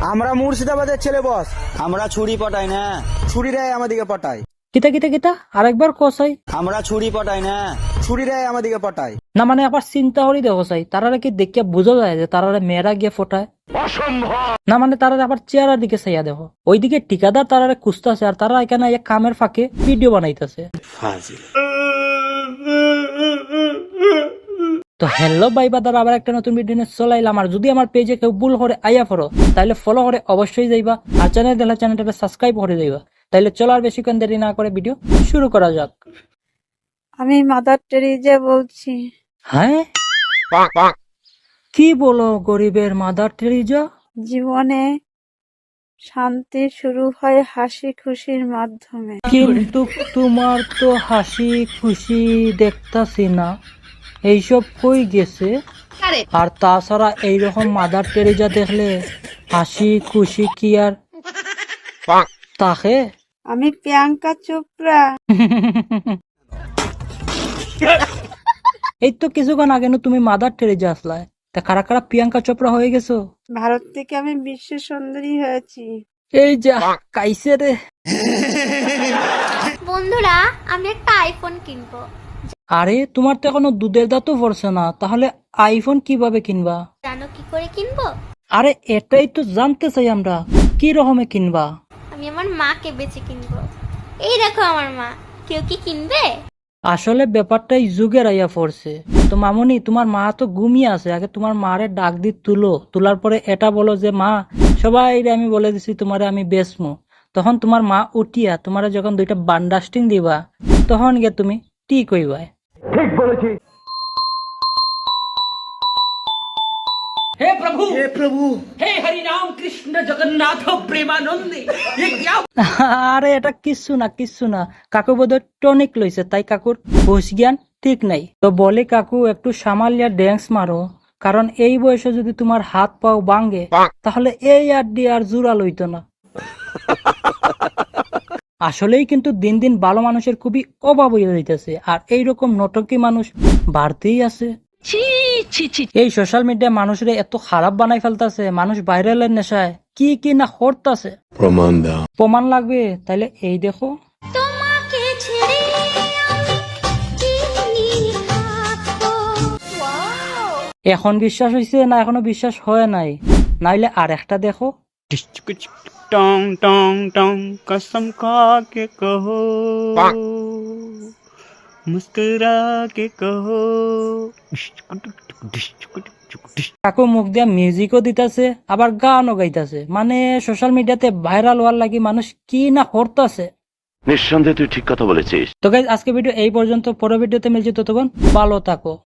আমরা মুর্শিদাবাদের ছেলে বস। আমরা ছুরি পটাই না, ছুরিরাই আমাদিকে পটায়। কিতা কিতা কিতা আরেকবার কসাই আমরা ছুরি পটাই না। ছুরিরাই আমাদিকে পটায়। না মানে আবার চিন্তা করি দেখো চাই তারারে কি দেখিয়া বোঝা যায় যে তারারে মেয়েরা গিয়ে ফোটায়? না মানে তারারে আবার চেহারার দিকে চাইয়া দেখো, ওইদিকে ঠিকাদার তারারে খুঁজতেছে আর তারা এখানে এক কামের ফাঁকে ভিডিও বানাইতেছে। তো হ্যালো ভাই বাদার, আবার একটা নতুন ভিডিও নিয়ে চলে এলাম। আর যদি আমার পেজে কেউ ভুল করে আইয়া পড়ো তাহলে ফলো করে অবশ্যই যাইবা, আর চ্যানেল দিলে চ্যানেলটাকে সাবস্ক্রাইব করে যাইবা। তাইলে চলো আর বেশিক্ষণ দেরি না করে ভিডিও শুরু করা যাক। আমি মাদার টেরিজা বলছি। হ্যাঁ কি বলো গরিবের মাদার টেরিজা? জীবনে শান্তি শুরু হয় হাসি খুশির মাধ্যমে। কিন্তু তোমার তো হাসি খুশি দেখতাছি না, এইসব কই গেছে? আর তাছাড়া এইরকম মাদার টেরিজা দেখলে হাসি খুশি কি আর তাকে? আমি প্রিয়াঙ্কা চোপড়া। এই তো কিছুক্ষণ আগে না তুমি মাদার টেরিজা আসলাই, তা কারা কারা প্রিয়াঙ্কা চোপড়া হয়ে গেছো? ভারত থেকে আমি বিশ্ব সুন্দরী হয়েছি। এই যা কাইছে রে। বন্ধুরা, আমি একটা আইফোন কিনবো। আরে তোমার তো এখনো দুধের দাঁতও পড়ছে না, তাহলে আইফোন কিভাবে কিনবা? জানো কি করে কিনবো? আরে এটাই তো জানতে চাই আমরা, কি রকমে কিনবা? আমি আমার মাকে বেচে কিনবো। এই দেখো আমার মা, কেউ কি কিনবে? আসলে ব্যাপারটাই যুগের আইয়া পড়ছে। তো মামনি, তোমার মা তো ঘুমিয়ে আছে, আগে তোমার মারে ডাক দি তুলো, তোলার পরে এটা বলো যে মা সবাই আমি বলে দিছি তোমারে আমি বেচমু। তখন তোমার মা উঠিয়া তোমারে যখন দুইটা বান্ডাস্টিং দিবা তখন গিয়ে তুমি টি কইবা। ঠিক বলেছি। हे प्रभु हे हरि राम कृष्ण जगन्नाथ प्रेमानंदे ये क्या? আরে এটা কিচ্ছু না, কাকু বোধহয় টনিক লইছে, তাই কাকুর হুশ জ্ঞান ঠিক নাই। তো বলে কাকু একটু সামালিয়া ড্যান্স মারো, কারণ এই বয়সে যদি তোমার হাত পাও ভাঙে তাহলে এই আড্ডি আর জোড়া লইতো না। আসলেই কিন্তু দিন দিন ভালো মানুষের খুবই অভাব হয়ে যাইতেছে, আর এইরকম নটকি মানুষ বাড়তেই আছে। এই সোশ্যাল মিডিয়া মানুষের এত খারাপ বানাই ফেলতেছে, মানুষ ভাইরালের নেশায় কি কি না করতেছে। প্রমাণ লাগবে? তাইলে এই দেখো। তোমাকে ছেড়ে আমি কি থাকবো? এখন বিশ্বাস হয়েছে না এখনো বিশ্বাস হয় নাই? নাইলে আর একটা দেখো। টং টং টং कसम खा के कहो, मुस्कुरा के कहो। কাকু মুখ দিয়া মিউজিকও দিতেছে আবার গানও গাইতেছে, মানে সোশ্যাল মিডিয়াতে ভাইরাল হওয়ার লাগি মানুষ কি না করতেছে। নিঃসন্দেহে তুই ঠিক কথা বলেছিস। তো গাইস, আজকে ভিডিও এই পর্যন্ত, পরের ভিডিওতে মিলছি, ততক্ষণ ভালো থাকো।